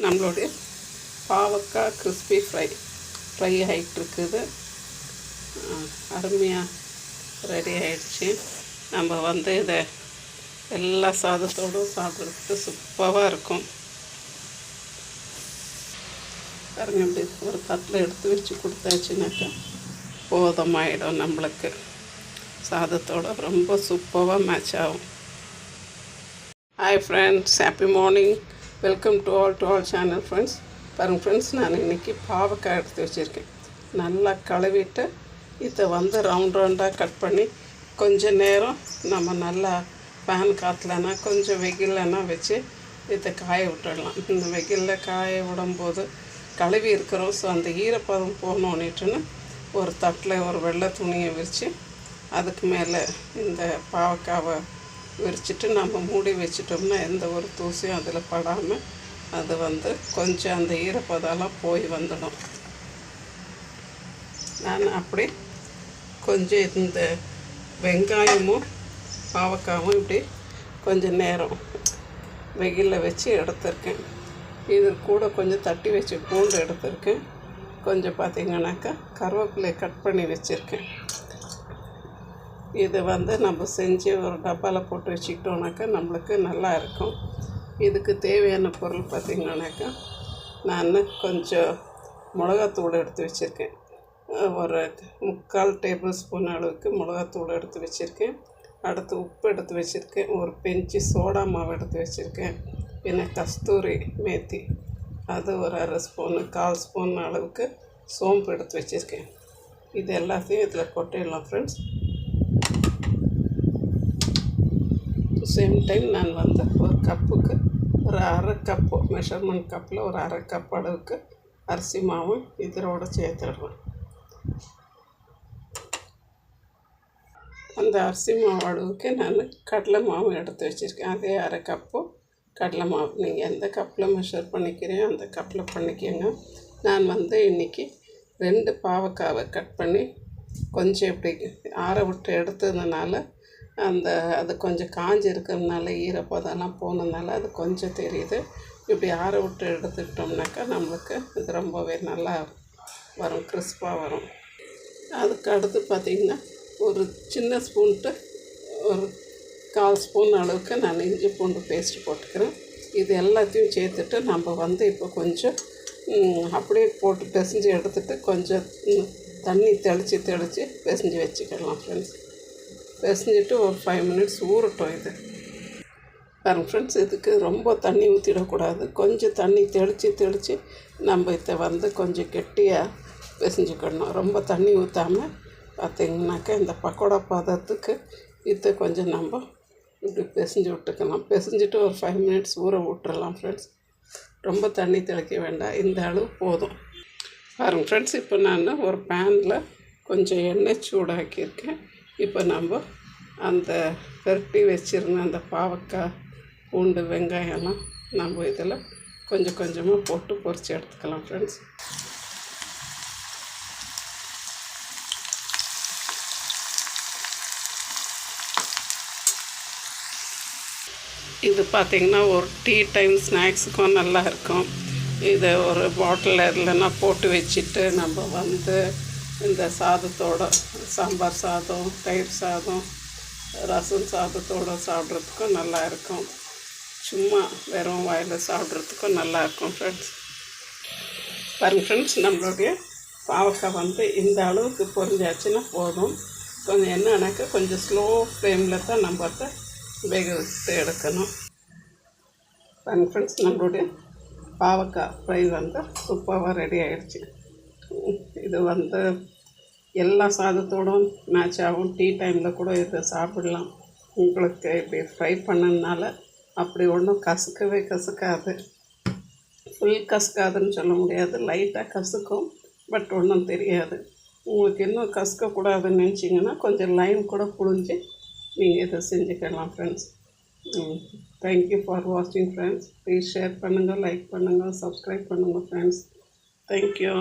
நம்மளுடைய பாவக்காய் crispy fry ஆகிட்டுருக்குது. அருமையாக ரெடி ஆகிடுச்சு. நம்ம இதை எல்லா சாதத்தோடும் சாப்பிட்றதுக்கு சூப்பராக இருக்கும். பாருங்க, இப்படி ஒரு தட்டில் எடுத்து வச்சு கொடுத்தாச்சுனாக்கா போதுமாயிடும். நம்மளுக்கு சாதத்தோடு ரொம்ப சூப்பராக மேட்ச் ஆகும். Hi friends, happy morning. Welcome to all channel friends. பாருங்கள் ஃப்ரெண்ட்ஸ், நான் இன்றைக்கி பாவக்காய் எடுத்து வச்சுருக்கேன். நல்லா கழுவிட்டு இதை ரவுண்டாக கட் பண்ணி கொஞ்சம் நேரம் நம்ம நல்லா ஃபேன் காற்றுலனா கொஞ்சம் வெயில்லனா வச்சு இதை காய விட்டுடலாம். இந்த வெயிலில் காய விடும்போது கழுவி இருக்கிறோம். ஸோ அந்த ஈரப்பதம் போகணுன்னுட்டுன்னு ஒரு தட்டில் ஒரு வெள்ளை துணியை விரித்து அதுக்கு மேலே இந்த பாவக்காவை விரிச்சிட்டு நம்ம மூடி வச்சிட்டோம்னா எந்த ஒரு தூசியும் அதில் படாமல் அது கொஞ்சம் அந்த ஈரப்பதெல்லாம் போய் வந்துடும். நான் அப்படி கொஞ்சம் இந்த வெங்காயமும் பாவக்காவும் இப்படி கொஞ்சம் நேரம் வெயிலில் வச்சு எடுத்துருக்கேன். இது கூட கொஞ்சம் தட்டி வச்சு பூண்டு எடுத்துருக்கேன். கொஞ்சம் பார்த்திங்கனாக்கா கருவேப்பிலை கட் பண்ணி வச்சுருக்கேன். இதை நம்ம செஞ்சு ஒரு டப்பாவில் போட்டு வச்சுக்கிட்டோன்னாக்கா நம்மளுக்கு நல்லா இருக்கும். இதுக்கு தேவையான பொருள் பார்த்திங்கனாக்கா நான் கொஞ்சம் மிளகாத்தூள் எடுத்து வச்சுருக்கேன். ஒரு 3/4 டேபிள் ஸ்பூன் அளவுக்கு மிளகாத்தூள் எடுத்து வச்சுருக்கேன். அடுத்து உப்பு எடுத்து வச்சுருக்கேன். ஒரு பிஞ்சு சோடா மாவு எடுத்து வச்சுருக்கேன். பின்ன கஸ்தூரி மேத்தி அது ஒரு 1/2 ஸ்பூனு, 1/4 ஸ்பூன் அளவுக்கு சோம்பு எடுத்து வச்சுருக்கேன். இது எல்லாத்தையும் இதில் கொட்டிடலாம் ஃப்ரெண்ட்ஸ். சேம் டைம் நான் ஒரு கப்புக்கு ஒரு 1/2 கப்பு மெஷர்மெண்ட் கப்பில் ஒரு 1/2 கப் அளவுக்கு அரிசி மாவும் இதோடு சேர்த்துடுறேன். அந்த அரிசி மாவு அளவுக்கு நான் கடலை மாவு எடுத்து வச்சுருக்கேன். அதே 1/2 கப்பு கடலை மாவு. நீங்கள் எந்த கப்பில் மெஷர் பண்ணிக்கிறீங்களோ அந்த கப்பில் பண்ணிக்கோங்க. நான் இன்றைக்கி 2 பாவக்காவை கட் பண்ணி கொஞ்சம் இப்படி ஆற விட்டு எடுத்ததுனால அது கொஞ்சம் காஞ்சி இருக்கிறதுனால ஈரப்பதெல்லாம் போனதுனால அது கொஞ்சம் தெரியுது. இப்படி ஆற விட்டு எடுத்துக்கிட்டோம்னாக்கா நம்மளுக்கு இது ரொம்பவே நல்லா வரும், கிறிஸ்பாக வரும். அதுக்கு அடுத்து பார்த்திங்கன்னா ஒரு சின்ன ஸ்பூன்ட்டு ஒரு 1/4 ஸ்பூன் அளவுக்கு நான் இஞ்சி பூண்டு பேஸ்ட்டு போட்டுக்கிறேன். இது எல்லாத்தையும் சேர்த்துட்டு நம்ம இப்போ கொஞ்சம் அப்படியே போட்டு பிசைஞ்சு எடுத்துகிட்டு கொஞ்சம் தண்ணி தெளித்து பிசைஞ்சு வச்சுக்கலாம் ஃப்ரெண்ட்ஸ். பிசைஞ்சிட்டு ஒரு 5 மினிட்ஸ் ஊறட்டும். இது பாருங்கள் ஃப்ரெண்ட்ஸ், இதுக்கு ரொம்ப தண்ணி ஊற்றிடக்கூடாது. கொஞ்சம் தண்ணி தெளித்து நம்ம இதை கொஞ்சம் கெட்டியாக பிசைஞ்சுக்கணும். ரொம்ப தண்ணி ஊற்றாமல் பார்த்திங்கனாக்கா இந்த பக்கோடா பதத்துக்கு இதை கொஞ்சம் நம்ம இப்படி பிசைஞ்சு விட்டுக்கலாம். பிசைஞ்சிட்டு ஒரு 5 மினிட்ஸ் ஊற விட்டுறலாம் ஃப்ரெண்ட்ஸ். ரொம்ப தண்ணி தெளிக்க வேண்டாம், இந்த அளவு போதும். பாருங்கள் ஃப்ரெண்ட்ஸ், இப்போ நான் ஒரு பேனில் கொஞ்சம் எண்ணெய் சூடாக்கியிருக்கேன். இப்போ நம்ம அந்த பெரட்டி வச்சுருந்த அந்த பாவக்காய், பூண்டு, வெங்காயம்லாம் நம்ம இதில் கொஞ்சம் கொஞ்சமாக போட்டு பொரித்து எடுத்துக்கலாம் ஃப்ரெண்ட்ஸ். இது பார்த்திங்கன்னா ஒரு டீ டைம் ஸ்நாக்ஸுக்கும் நல்லா இருக்கும். இதை ஒரு பாட்டிலில் இல்லைன்னா போட்டு வச்சுட்டு நம்ம இந்த சாதத்தோடு சாம்பார் சாதம், தயிர் சாதம், ரசம் சாதத்தோடு சாப்பிட்றதுக்கும் நல்லா இருக்கும். சும்மா வெறும் வாயில் சாப்பிட்றதுக்கும் நல்லாயிருக்கும் ஃப்ரெண்ட்ஸ். பாருங்கள் ஃப்ரெண்ட்ஸ், நம்மளுடைய பாவக்காய் இந்த அளவுக்கு பொரிஞ்சாச்சுன்னா போதும். கொஞ்சம் என்னன்னாக்கா கொஞ்சம் ஸ்லோ ஃப்ளேமில் தான் நம்ம வேக வச்சு எடுக்கணும். பாருங்கள் ஃப்ரெண்ட்ஸ், நம்மளுடைய பாவக்காய் ஃப்ரை சூப்பராக ரெடி ஆகிடுச்சு. இது எல்லா சாதத்தோடும் மேட்ச் ஆகும். டீ டைமில் கூட இதை சாப்பிடலாம். உங்களுக்கு இப்படி ஃப்ரை பண்ணதுனால அப்படி ஒன்றும் கசக்காது. ஃபுல் கசக்காதுன்னு சொல்ல முடியாது, லைட்டாக கசக்கும். பட் ஒன்றும் தெரியாது. உங்களுக்கு இன்னும் கசக்கக்கூடாதுன்னு நினச்சிங்கன்னா கொஞ்சம் லைம் கூட புழிஞ்சு நீங்கள் இதை செஞ்சுக்கலாம் ஃப்ரெண்ட்ஸ். தேங்க்யூ ஃபார் வாட்சிங் ஃப்ரெண்ட்ஸ். ப்ளீஸ் ஷேர் பண்ணுங்கள், லைக் பண்ணுங்கள், சப்ஸ்கிரைப் பண்ணுங்கள் ஃப்ரெண்ட்ஸ். தேங்க்யூ.